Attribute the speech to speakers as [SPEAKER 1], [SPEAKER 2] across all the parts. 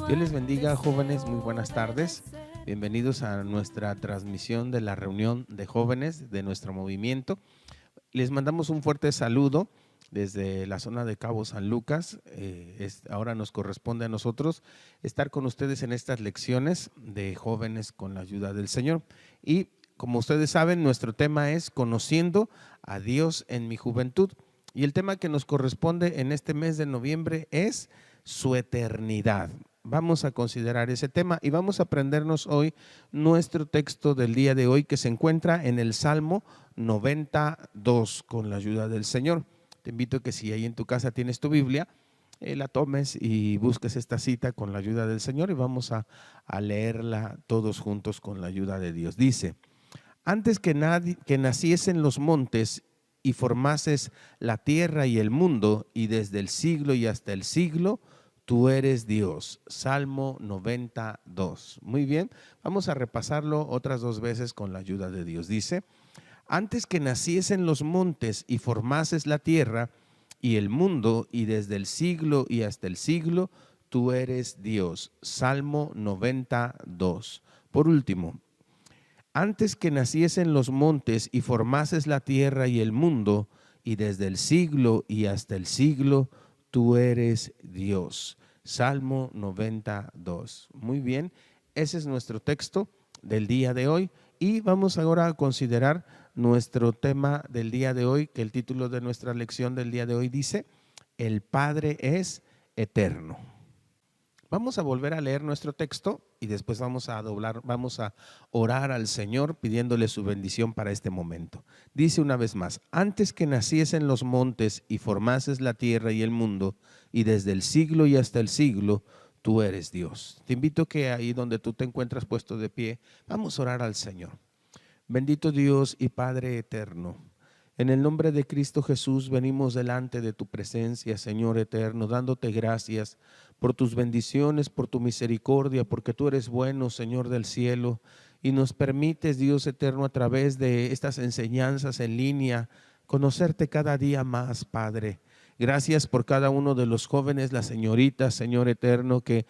[SPEAKER 1] Dios les bendiga, jóvenes, muy buenas tardes. Bienvenidos a nuestra transmisión de la reunión de jóvenes de nuestro movimiento. Les mandamos un fuerte saludo desde la zona de Cabo San Lucas. Ahora nos corresponde a nosotros estar con ustedes en estas lecciones de jóvenes con la ayuda del Señor. Y como ustedes saben, nuestro tema es Conociendo a Dios en mi juventud. Y el tema que nos corresponde en este mes de noviembre es su eternidad. Vamos a considerar ese tema y vamos a aprendernos hoy nuestro texto del día de hoy, que se encuentra en el Salmo 92 con la ayuda del Señor. Te invito a que si ahí en tu casa tienes tu Biblia, la tomes y busques esta cita con la ayuda del Señor y vamos a leerla todos juntos con la ayuda de Dios. Dice: antes que naciesen los montes y formases la tierra y el mundo, y desde el siglo y hasta el siglo, tú eres Dios. Salmo 92. Muy bien, vamos a repasarlo otras dos veces con la ayuda de Dios. Dice: antes que naciesen los montes y formases la tierra y el mundo, y desde el siglo y hasta el siglo, tú eres Dios. Salmo 92. Por último: antes que naciesen los montes y formases la tierra y el mundo, y desde el siglo y hasta el siglo, tú eres Dios. Salmo 92. Muy bien, ese es nuestro texto del día de hoy y vamos ahora a considerar nuestro tema del día de hoy, que el título de nuestra lección del día de hoy dice: el Padre es eterno. Vamos a volver a leer nuestro texto y después vamos a orar al Señor pidiéndole su bendición para este momento. Dice una vez más: antes que naciesen los montes y formases la tierra y el mundo, y desde el siglo y hasta el siglo, tú eres Dios. Te invito que ahí donde tú te encuentras puesto de pie, vamos a orar al Señor. Bendito Dios y Padre eterno, en el nombre de Cristo Jesús venimos delante de tu presencia, Señor eterno, dándote gracias por tus bendiciones, por tu misericordia, porque tú eres bueno, Señor del cielo, y nos permites, Dios eterno, a través de estas enseñanzas en línea, conocerte cada día más, Padre. Gracias por cada uno de los jóvenes, las señoritas, Señor eterno, que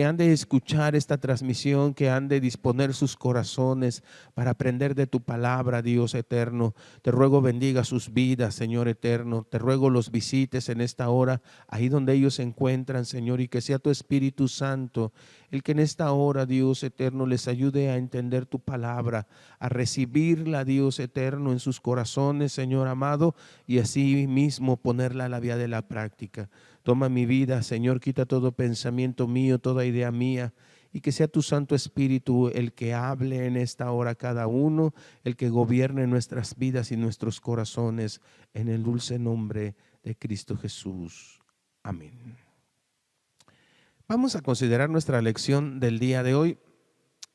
[SPEAKER 1] han de escuchar esta transmisión, que han de disponer sus corazones para aprender de tu palabra, Dios eterno. Te ruego bendiga sus vidas, Señor eterno. Te ruego los visites en esta hora, ahí donde ellos se encuentran, Señor, y que sea tu Espíritu Santo el que en esta hora, Dios eterno, les ayude a entender tu palabra, a recibirla, Dios eterno, en sus corazones, Señor amado, y así mismo ponerla a la vía de la práctica. Toma mi vida, Señor, quita todo pensamiento mío, toda idea mía, y que sea tu Santo Espíritu el que hable en esta hora cada uno, el que gobierne nuestras vidas y nuestros corazones, en el dulce nombre de Cristo Jesús. Amén. Vamos a considerar nuestra lección del día de hoy.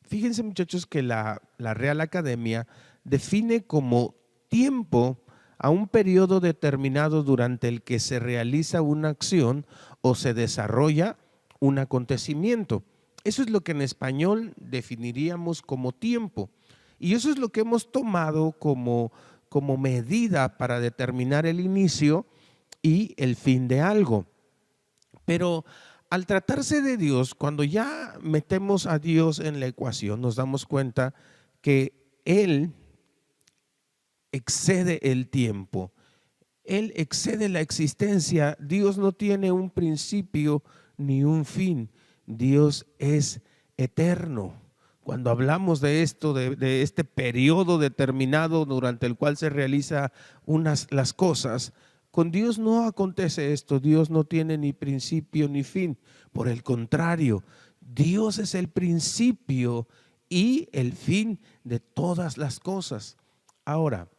[SPEAKER 1] Fíjense, muchachos, que la Real Academia define como tiempo a un periodo determinado durante el que se realiza una acción o se desarrolla un acontecimiento. Eso es lo que en español definiríamos como tiempo. Y eso es lo que hemos tomado como medida para determinar el inicio y el fin de algo. Pero al tratarse de Dios, cuando ya metemos a Dios en la ecuación, nos damos cuenta que Él excede el tiempo, Él excede la existencia. Dios no tiene un principio ni un fin. Dios es eterno. Cuando hablamos de esto, de este periodo determinado durante el cual se realizan las cosas, con Dios no acontece esto. Dios no tiene ni principio ni fin. Por el contrario, Dios es el principio y el fin de todas las cosas. Ahora,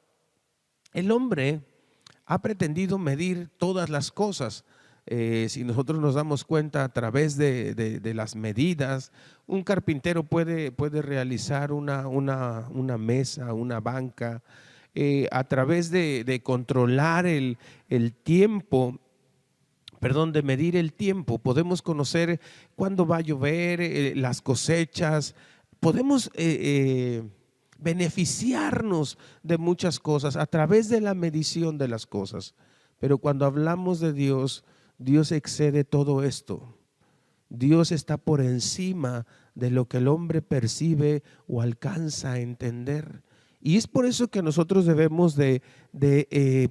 [SPEAKER 1] el hombre ha pretendido medir todas las cosas. Si nosotros nos damos cuenta a través de las medidas, un carpintero puede realizar una mesa, una banca, a través de controlar el tiempo, de medir el tiempo, podemos conocer cuándo va a llover, las cosechas, podemos beneficiarnos de muchas cosas a través de la medición de las cosas. Pero cuando hablamos de Dios, Dios excede todo esto. Dios está por encima de lo que el hombre percibe o alcanza a entender. Y es por eso que nosotros debemos de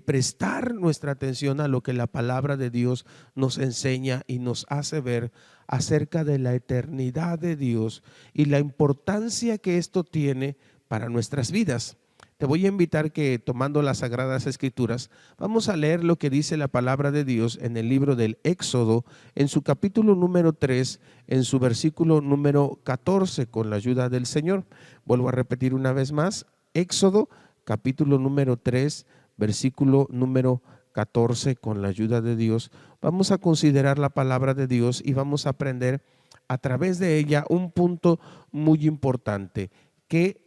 [SPEAKER 1] prestar nuestra atención a lo que la palabra de Dios nos enseña y nos hace ver acerca de la eternidad de Dios y la importancia que esto tiene para nuestras vidas. Te voy a invitar que, tomando las Sagradas Escrituras, vamos a leer lo que dice la palabra de Dios en el libro del Éxodo, en su capítulo número 3, en su versículo número 14, con la ayuda del Señor. Vuelvo a repetir una vez más, Éxodo, capítulo número 3, versículo número 14, con la ayuda de Dios. Vamos a considerar la palabra de Dios y vamos a aprender a través de ella un punto muy importante, que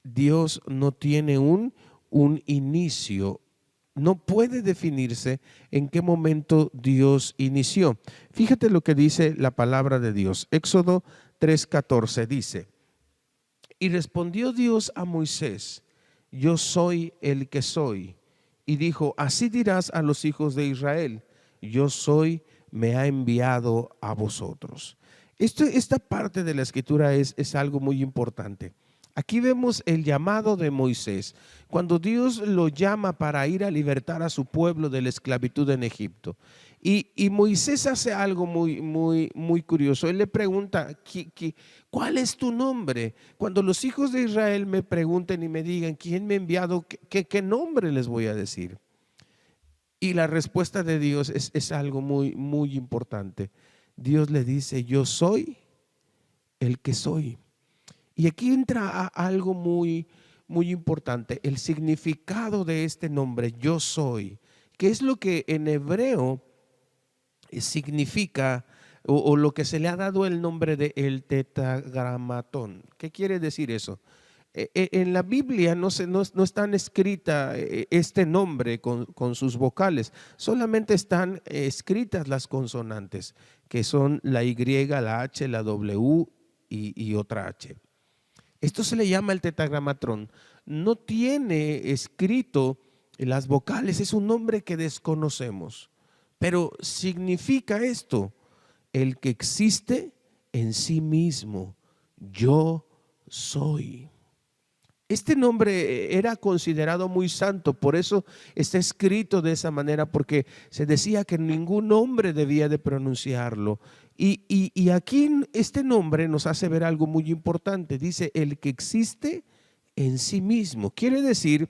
[SPEAKER 1] Dios no tiene un inicio, no puede definirse en qué momento Dios inició. Fíjate lo que dice la palabra de Dios. Éxodo 3:14 dice: y respondió Dios a Moisés: yo soy el que soy. Y dijo: así dirás a los hijos de Israel: yo soy, me ha enviado a vosotros. Esta parte de la escritura es algo muy importante. Aquí vemos el llamado de Moisés, cuando Dios lo llama para ir a libertar a su pueblo de la esclavitud en Egipto. Y Moisés hace algo muy curioso. Él le pregunta: ¿cuál es tu nombre? Cuando los hijos de Israel me pregunten y me digan quién me ha enviado, ¿qué nombre les voy a decir? Y la respuesta de Dios es algo muy importante. Dios le dice: yo soy el que soy. Y aquí entra algo muy importante, el significado de este nombre, yo soy, que es lo que en hebreo significa, o lo que se le ha dado el nombre de el tetragramatón. ¿Qué quiere decir eso? En la Biblia no están escrita este nombre con sus vocales, solamente están escritas las consonantes, que son la Y, la H, la W y otra H. Esto se le llama el tetragramatrón. No tiene escrito las vocales, es un nombre que desconocemos, pero significa esto: el que existe en sí mismo, yo soy. Este nombre era considerado muy santo, por eso está escrito de esa manera, porque se decía que ningún hombre debía de pronunciarlo. Y aquí este nombre nos hace ver algo muy importante. Dice: el que existe en sí mismo. Quiere decir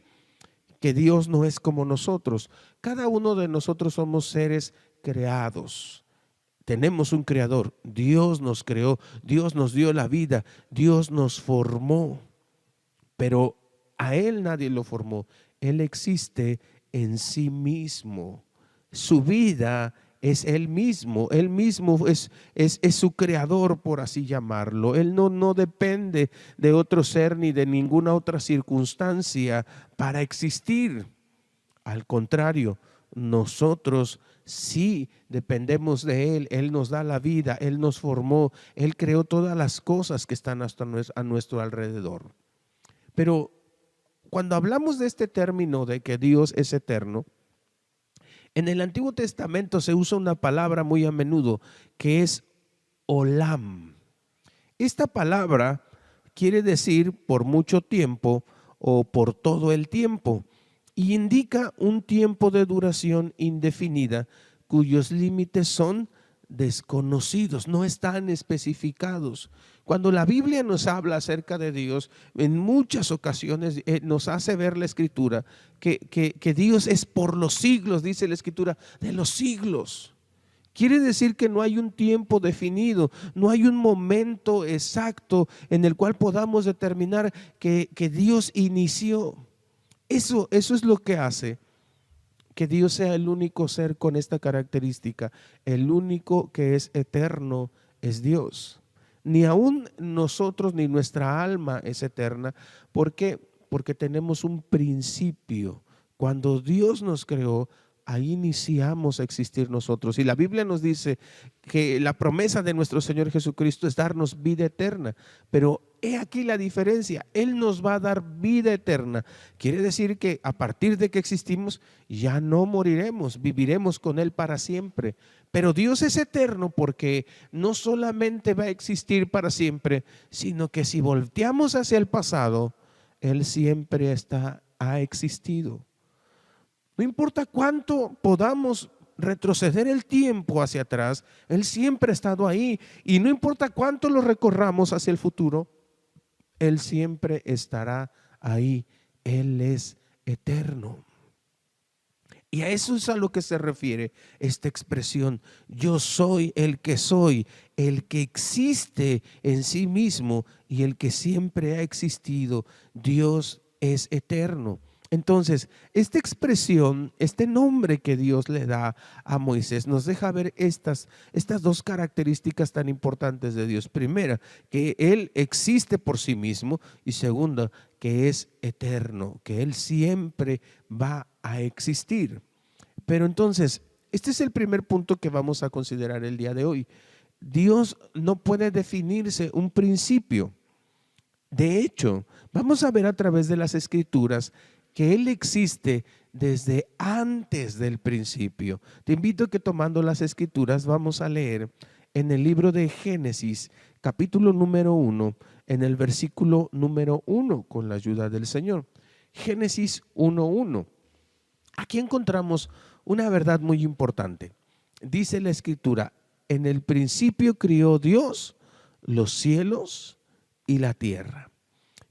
[SPEAKER 1] que Dios no es como nosotros. Cada uno de nosotros somos seres creados. Tenemos un creador. Dios nos creó, Dios nos dio la vida, Dios nos formó. Pero a Él nadie lo formó. Él existe en sí mismo. Su vida es Él mismo es su creador, por así llamarlo. Él no depende de otro ser ni de ninguna otra circunstancia para existir. Al contrario, nosotros sí dependemos de Él. Él nos da la vida, Él nos formó, Él creó todas las cosas que están a nuestro alrededor. Pero cuando hablamos de este término de que Dios es eterno, en el Antiguo Testamento se usa una palabra muy a menudo que es olam. Esta palabra quiere decir por mucho tiempo o por todo el tiempo, y indica un tiempo de duración indefinida cuyos límites son desconocidos, no están especificados. Cuando la Biblia nos habla acerca de Dios, en muchas ocasiones nos hace ver la Escritura que Dios es por los siglos, dice la Escritura, de los siglos. Quiere decir que no hay un tiempo definido, no hay un momento exacto en el cual podamos determinar que Dios inició. Eso es lo que hace que Dios sea el único ser con esta característica. El único que es eterno es Dios. Ni aún nosotros ni nuestra alma es eterna. ¿Por qué? Porque tenemos un principio. Cuando Dios nos creó, ahí iniciamos a existir nosotros. Y la Biblia nos dice que la promesa de nuestro Señor Jesucristo es darnos vida eterna. Pero He aquí la diferencia. Él nos va a dar vida eterna. Quiere decir que a partir de que existimos ya no moriremos, viviremos con Él para siempre. Pero Dios es eterno porque no solamente va a existir para siempre, sino que si volteamos hacia el pasado, Él siempre ha existido. No importa cuánto podamos retroceder el tiempo hacia atrás, Él siempre ha estado ahí. Y no importa cuánto lo recorramos hacia el futuro, Él siempre estará ahí. Él es eterno. Y a eso es a lo que se refiere esta expresión: yo soy, el que existe en sí mismo y el que siempre ha existido. Dios es eterno. Entonces, esta expresión, este nombre que Dios le da a Moisés, nos deja ver estas dos características tan importantes de Dios. Primera, que Él existe por sí mismo, y segunda, que es eterno, que Él siempre va a existir. Pero entonces, este es el primer punto que vamos a considerar el día de hoy. Dios no puede definirse un principio. De hecho, vamos a ver a través de las Escrituras que Él existe desde antes del principio. Te invito a que, tomando las Escrituras, vamos a leer en el libro de Génesis, capítulo número 1, en el versículo número 1, con la ayuda del Señor. Génesis 1:1. Aquí encontramos una verdad muy importante. Dice la Escritura: en el principio crió Dios los cielos y la tierra.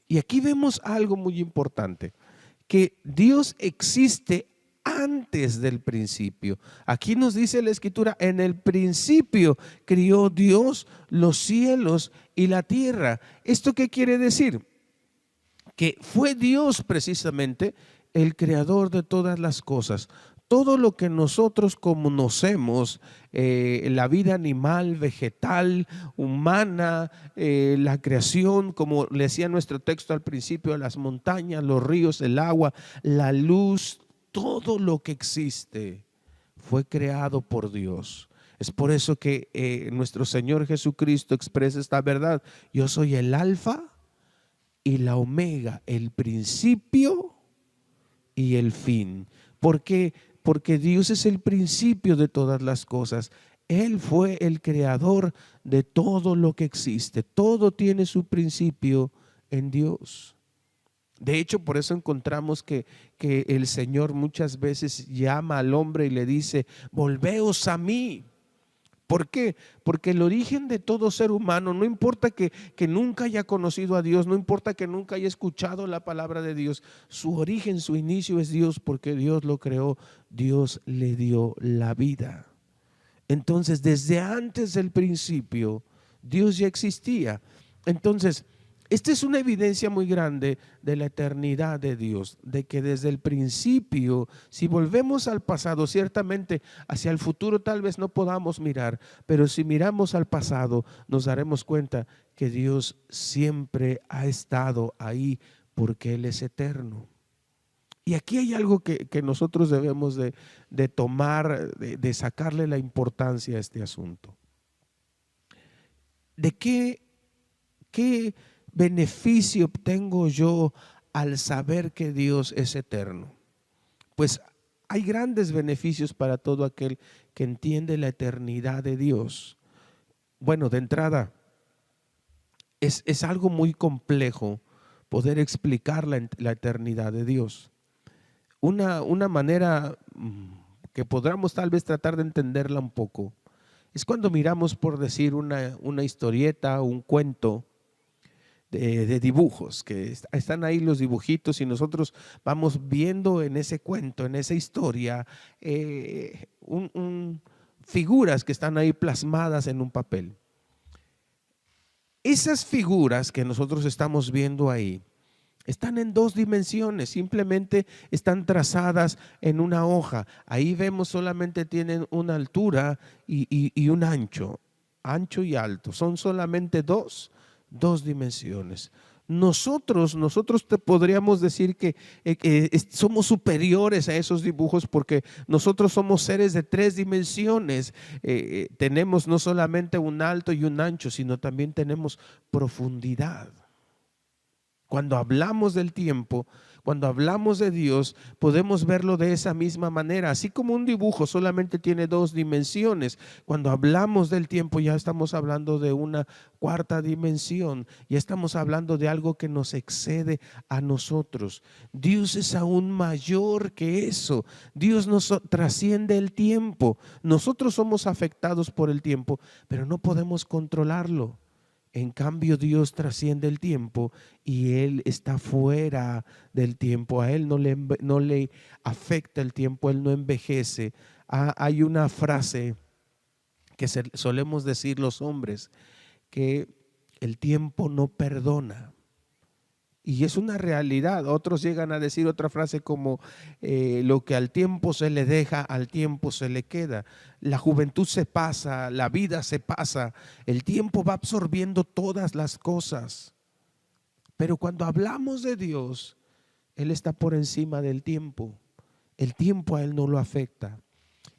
[SPEAKER 1] Y aquí vemos algo muy importante, que Dios existe antes del principio. Aquí nos dice la Escritura: en el principio crió Dios los cielos y la tierra. ¿Esto qué quiere decir? Que fue Dios precisamente el creador de todas las cosas. Todo lo que nosotros conocemos, la vida animal, vegetal, humana, la creación, como le decía nuestro texto al principio, las montañas, los ríos, el agua, la luz, todo lo que existe fue creado por Dios. Es por eso que nuestro Señor Jesucristo expresa esta verdad: yo soy el alfa y la omega, el principio y el fin. ¿Por qué? Porque Dios es el principio de todas las cosas. Él fue el creador de todo lo que existe. Todo tiene su principio en Dios. De hecho, por eso encontramos que el Señor muchas veces llama al hombre y le dice: volveos a mí. ¿Por qué? Porque el origen de todo ser humano, no importa que nunca haya conocido a Dios, no importa que nunca haya escuchado la palabra de Dios, su origen, su inicio es Dios, porque Dios lo creó, Dios le dio la vida. Entonces, desde antes del principio, Dios ya existía. Entonces, esta es una evidencia muy grande de la eternidad de Dios, de que desde el principio, si volvemos al pasado, ciertamente hacia el futuro tal vez no podamos mirar, pero si miramos al pasado nos daremos cuenta que Dios siempre ha estado ahí porque Él es eterno. Y aquí hay algo que nosotros debemos de tomar, de sacarle la importancia a este asunto. ¿De qué beneficio obtengo yo al saber que Dios es eterno? Pues hay grandes beneficios para todo aquel que entiende la eternidad de Dios. Bueno, de entrada, es algo muy complejo poder explicar la eternidad de Dios. Una manera que podamos tal vez tratar de entenderla un poco es cuando miramos, por decir, una historieta, un cuento de dibujos, que están ahí los dibujitos y nosotros vamos viendo en ese cuento, en esa historia, figuras que están ahí plasmadas en un papel. Esas figuras que nosotros estamos viendo ahí están en dos dimensiones, simplemente están trazadas en una hoja. Ahí vemos solamente tienen una altura y un ancho y alto. Son solamente dos dimensiones. Nosotros te podríamos decir que somos superiores a esos dibujos porque nosotros somos seres de tres dimensiones. Tenemos no solamente un alto y un ancho, sino también tenemos profundidad. Cuando hablamos del tiempo, cuando hablamos de Dios, podemos verlo de esa misma manera. Así como un dibujo solamente tiene dos dimensiones, cuando hablamos del tiempo ya estamos hablando de una cuarta dimensión. Ya estamos hablando de algo que nos excede a nosotros. Dios es aún mayor que eso. Dios nos trasciende el tiempo. Nosotros somos afectados por el tiempo, pero no podemos controlarlo. En cambio, Dios trasciende el tiempo y Él está fuera del tiempo. A Él no le afecta el tiempo, Él no envejece. Hay una frase que solemos decir los hombres, que el tiempo no perdona. Y es una realidad. Otros llegan a decir otra frase como lo que al tiempo se le deja, al tiempo se le queda. La juventud se pasa, la vida se pasa, el tiempo va absorbiendo todas las cosas. Pero cuando hablamos de Dios, Él está por encima del tiempo. El tiempo a Él no lo afecta.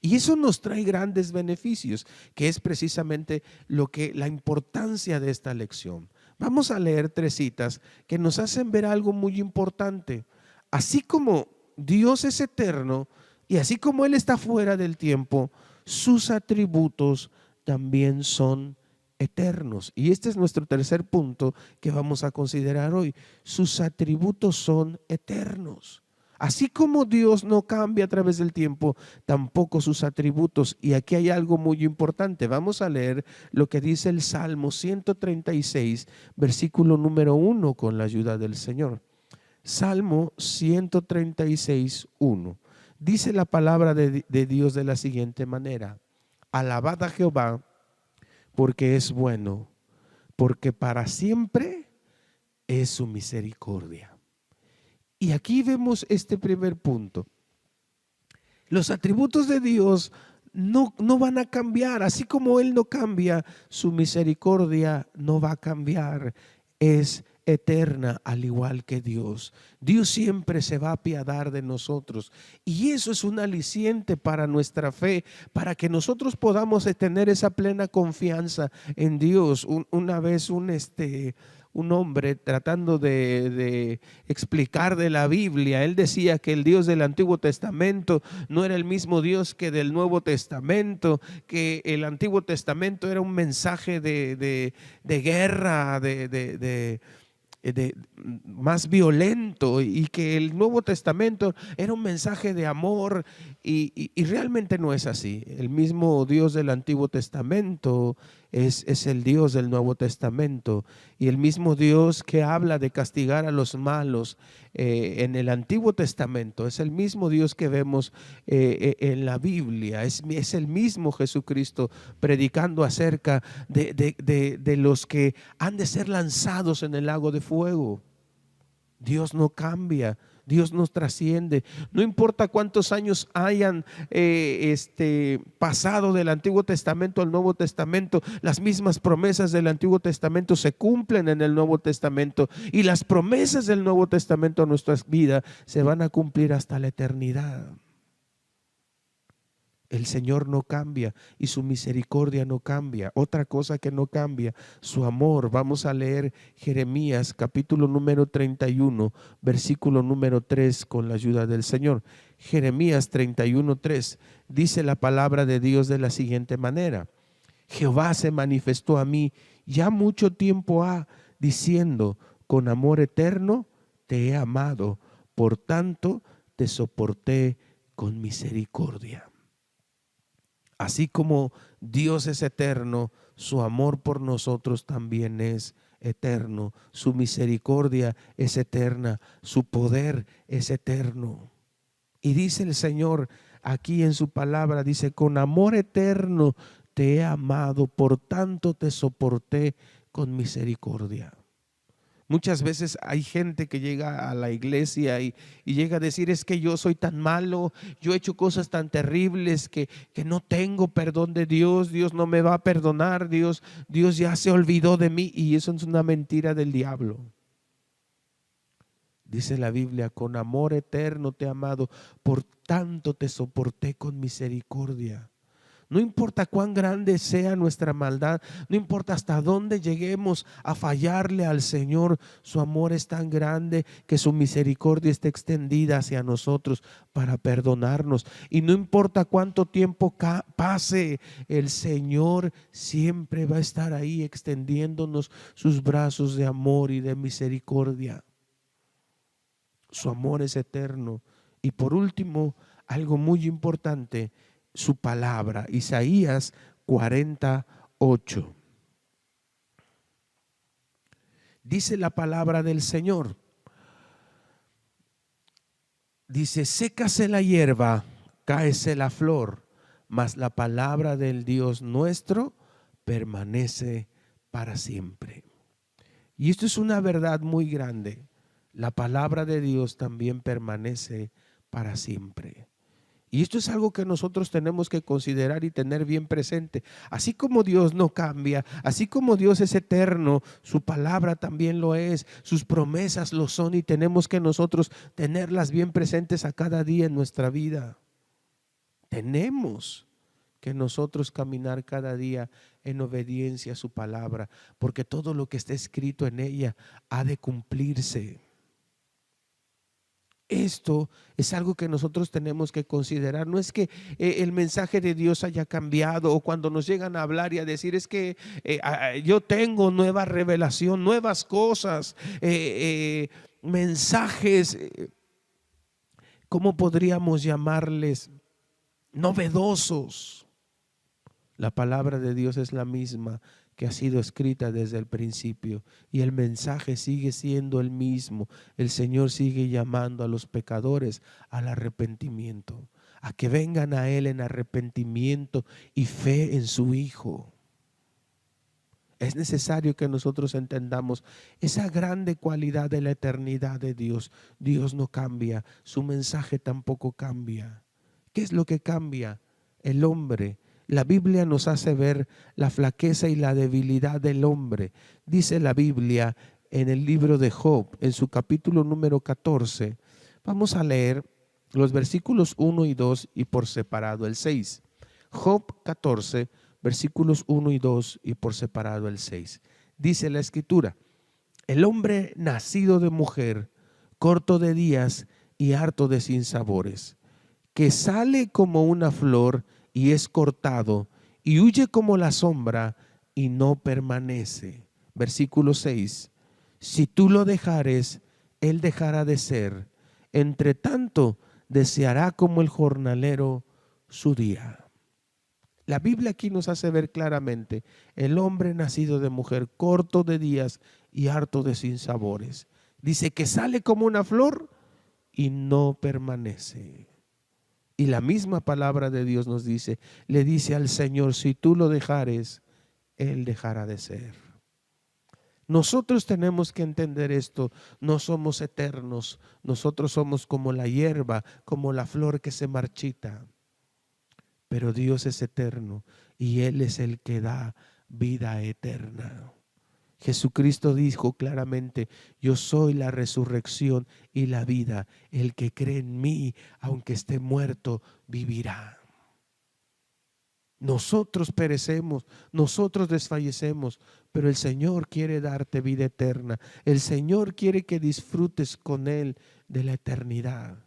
[SPEAKER 1] Y eso nos trae grandes beneficios, que es precisamente la importancia de esta lección. Vamos a leer 3 citas que nos hacen ver algo muy importante. Así como Dios es eterno y así como Él está fuera del tiempo, sus atributos también son eternos. Y este es nuestro tercer punto que vamos a considerar hoy. Sus atributos son eternos. Así como Dios no cambia a través del tiempo, tampoco sus atributos. Y aquí hay algo muy importante. Vamos a leer lo que dice el Salmo 136, versículo número 1, con la ayuda del Señor. Salmo 136, 1. Dice la palabra de Dios de la siguiente manera: alabad a Jehová, porque es bueno, porque para siempre es su misericordia. Y aquí vemos este primer punto. Los atributos de Dios no van a cambiar. Así como Él no cambia, su misericordia no va a cambiar. Es eterna, al igual que Dios. Dios siempre se va a apiadar de nosotros. Y eso es un aliciente para nuestra fe, para que nosotros podamos tener esa plena confianza en Dios. Una vez un hombre tratando de explicar de la Biblia, él decía que el Dios del Antiguo Testamento no era el mismo Dios que del Nuevo Testamento, que el Antiguo Testamento era un mensaje de guerra, más violento, y que el Nuevo Testamento era un mensaje de amor, y realmente no es así. El mismo Dios del Antiguo Testamento es el Dios del Nuevo Testamento, y el mismo Dios que habla de castigar a los malos en el Antiguo Testamento es el mismo Dios que vemos en la Biblia. Es el mismo Jesucristo predicando acerca de los que han de ser lanzados en el lago de fuego. Dios no cambia, Dios nos trasciende. No importa cuántos años hayan pasado del Antiguo Testamento al Nuevo Testamento, las mismas promesas del Antiguo Testamento se cumplen en el Nuevo Testamento, y las promesas del Nuevo Testamento a nuestras vidas se van a cumplir hasta la eternidad. El Señor no cambia y su misericordia no cambia. Otra cosa que no cambia, su amor. Vamos a leer Jeremías capítulo número 31, versículo número 3, con la ayuda del Señor. Jeremías 31, 3. Dice la palabra de Dios de la siguiente manera: Jehová se manifestó a mí ya mucho tiempo ha, diciendo, con amor eterno te he amado, por tanto te soporté con misericordia. Así como Dios es eterno, su amor por nosotros también es eterno. Su misericordia es eterna, su poder es eterno. Y dice el Señor aquí en su palabra, dice: con amor eterno te he amado, por tanto te soporté con misericordia. Muchas veces hay gente que llega a la iglesia y llega a decir: es que yo soy tan malo, yo he hecho cosas tan terribles que no tengo perdón de Dios, Dios no me va a perdonar, Dios ya se olvidó de mí. Y eso es una mentira del diablo. Dice la Biblia: con amor eterno te he amado, por tanto te soporté con misericordia. No importa cuán grande sea nuestra maldad, no importa hasta dónde lleguemos a fallarle al Señor, su amor es tan grande que su misericordia está extendida hacia nosotros para perdonarnos. Y no importa cuánto tiempo pase, el Señor siempre va a estar ahí extendiéndonos sus brazos de amor y de misericordia. Su amor es eterno. Y por último, algo muy importante, su palabra, Isaías 48. Dice la palabra del Señor. Dice: sécase la hierba, cáese la flor, mas la palabra del Dios nuestro permanece para siempre. Y esto es una verdad muy grande. La palabra de Dios también permanece para siempre. Y esto es algo que nosotros tenemos que considerar y tener bien presente. Así como Dios no cambia, así como Dios es eterno, su palabra también lo es, sus promesas lo son, y tenemos que nosotros tenerlas bien presentes a cada día en nuestra vida. Tenemos que nosotros caminar cada día en obediencia a su palabra, porque todo lo que está escrito en ella ha de cumplirse. Esto es algo que nosotros tenemos que considerar. No es que el mensaje de Dios haya cambiado, o cuando nos llegan a hablar y a decir es que yo tengo nueva revelación, nuevas cosas, mensajes, ¿cómo podríamos llamarles? Novedosos. La palabra de Dios es la misma que ha sido escrita desde el principio, y el mensaje sigue siendo el mismo. El Señor sigue llamando a los pecadores al arrepentimiento, a que vengan a Él en arrepentimiento y fe en su Hijo. Es necesario que nosotros entendamos esa grande cualidad de la eternidad de Dios. Dios no cambia, su mensaje tampoco cambia. ¿Qué es lo que cambia? El hombre. La Biblia nos hace ver la flaqueza y la debilidad del hombre. Dice la Biblia en el libro de Job, en su capítulo número 14. Vamos a leer los versículos 1 y 2 y por separado el 6. Job 14, versículos 1 y 2 y por separado el 6. Dice la Escritura: el hombre nacido de mujer, corto de días y harto de sinsabores, que sale como una flor y es cortado, y huye como la sombra y no permanece. Versículo 6. Si tú lo dejares, él dejará de ser. Entre tanto, deseará como el jornalero su día. La Biblia aquí nos hace ver claramente: el hombre nacido de mujer, corto de días y harto de sinsabores. Dice que sale como una flor y no permanece. Y la misma palabra de Dios nos dice, le dice al Señor: si tú lo dejares, Él dejará de ser. Nosotros tenemos que entender esto. No somos eternos. Nosotros somos como la hierba, como la flor que se marchita. Pero Dios es eterno y Él es el que da vida eterna. Jesucristo dijo claramente: yo soy la resurrección y la vida. El que cree en mí, aunque esté muerto, vivirá. Nosotros perecemos, nosotros desfallecemos, pero el Señor quiere darte vida eterna. El Señor quiere que disfrutes con Él de la eternidad.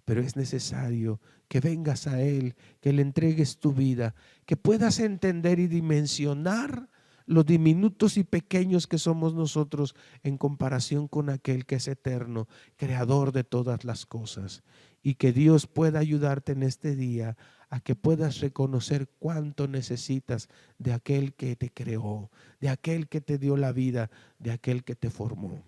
[SPEAKER 1] Pero es necesario que vengas a Él, que le entregues tu vida, que puedas entender y dimensionar los diminutos y pequeños que somos nosotros en comparación con aquel que es eterno, creador de todas las cosas. Y que Dios pueda ayudarte en este día a que puedas reconocer cuánto necesitas de aquel que te creó, de aquel que te dio la vida, de aquel que te formó.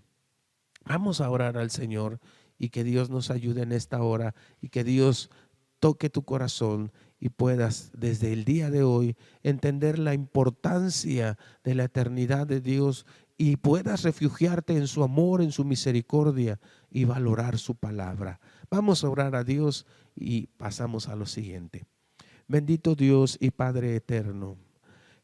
[SPEAKER 1] Vamos a orar al Señor y que Dios nos ayude en esta hora, y que Dios toque tu corazón y puedas desde el día de hoy entender la importancia de la eternidad de Dios, y puedas refugiarte en su amor, en su misericordia, y valorar su palabra. Vamos a orar a Dios y pasamos a lo siguiente. Bendito Dios y Padre eterno,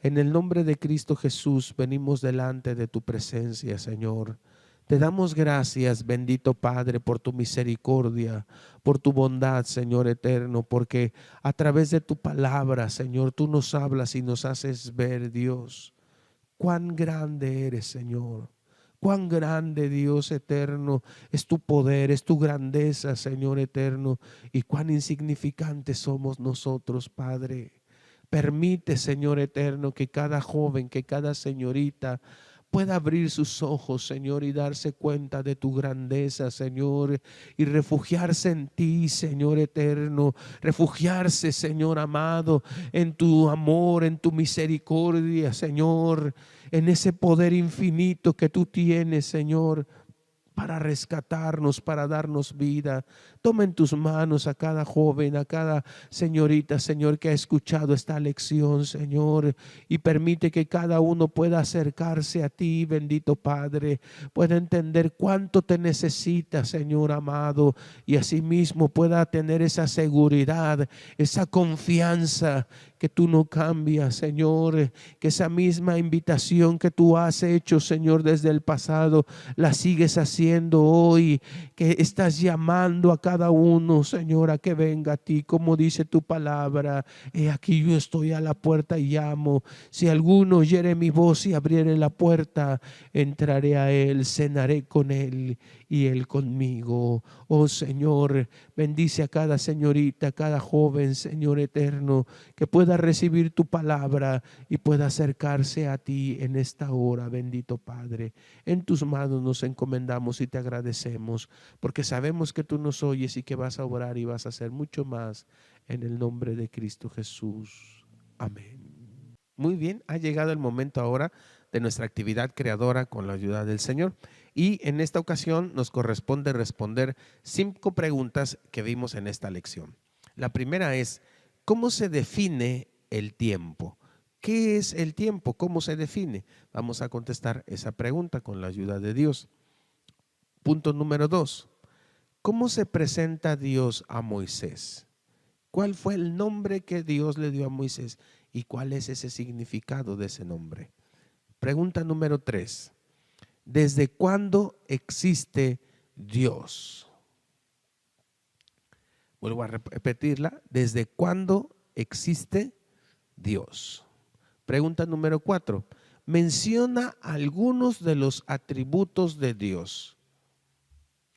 [SPEAKER 1] en el nombre de Cristo Jesús venimos delante de tu presencia, Señor. Te damos gracias, bendito Padre, por tu misericordia, por tu bondad, Señor eterno, porque a través de tu palabra, Señor, tú nos hablas y nos haces ver, Dios, cuán grande eres, Señor. Cuán grande, Dios eterno, es tu poder, es tu grandeza, Señor eterno, y cuán insignificantes somos nosotros, Padre. Permite, Señor eterno, que cada joven, que cada señorita pueda abrir sus ojos, Señor, y darse cuenta de tu grandeza, Señor, y refugiarse en ti, Señor eterno, refugiarse, Señor amado, en tu amor, en tu misericordia, Señor, en ese poder infinito que tú tienes, Señor, para rescatarnos, para darnos vida. Toma en tus manos a cada joven, a cada señorita, Señor, que ha escuchado esta lección, Señor, y permite que cada uno pueda acercarse a ti, bendito Padre, pueda entender cuánto te necesita, Señor amado, y asimismo pueda tener esa seguridad, esa confianza que tú no cambias, Señor, que esa misma invitación que tú has hecho, Señor, desde el pasado, la sigues haciendo hoy, que estás llamando a cada uno, Señor, a que venga a ti, como dice tu palabra. He aquí yo estoy a la puerta y llamo. Si alguno oyere mi voz y abriere la puerta, entraré a él, cenaré con él y él conmigo. Oh Señor, bendice a cada señorita, a cada joven, Señor eterno, que pueda recibir tu palabra y pueda acercarse a ti en esta hora, bendito Padre. En tus manos nos encomendamos y te agradecemos, porque sabemos que tú nos oyes y que vas a obrar y vas a hacer mucho más en el nombre de Cristo Jesús. Amén. Muy bien, ha llegado el momento ahora de nuestra actividad creadora con la ayuda del Señor. Y en esta ocasión nos corresponde responder 5 preguntas que vimos en esta lección. La primera es, ¿cómo se define el tiempo? ¿Qué es el tiempo? ¿Cómo se define? Vamos a contestar esa pregunta con la ayuda de Dios. Punto número 2. ¿Cómo se presenta Dios a Moisés? ¿Cuál fue el nombre que Dios le dio a Moisés? ¿Y cuál es ese significado de ese nombre? Pregunta número 3. ¿Desde cuándo existe Dios? Vuelvo a repetirla. ¿Desde cuándo existe Dios? Pregunta número 4. Menciona algunos de los atributos de Dios.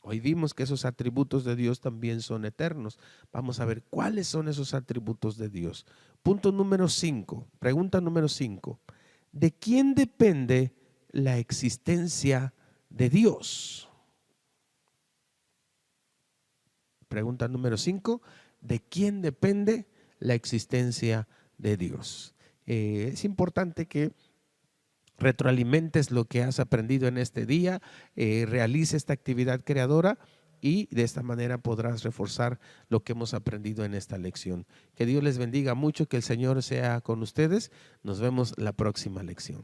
[SPEAKER 1] Hoy vimos que esos atributos de Dios también son eternos. Vamos a ver cuáles son esos atributos de Dios. Punto número 5. Pregunta número 5. ¿De quién depende la existencia de Dios? Pregunta número 5. ¿De quién depende la existencia de Dios? Es importante que retroalimentes lo que has aprendido en este día, realice esta actividad creadora y de esta manera podrás reforzar lo que hemos aprendido en esta lección. Que Dios les bendiga mucho, que el Señor sea con ustedes. Nos vemos la próxima lección.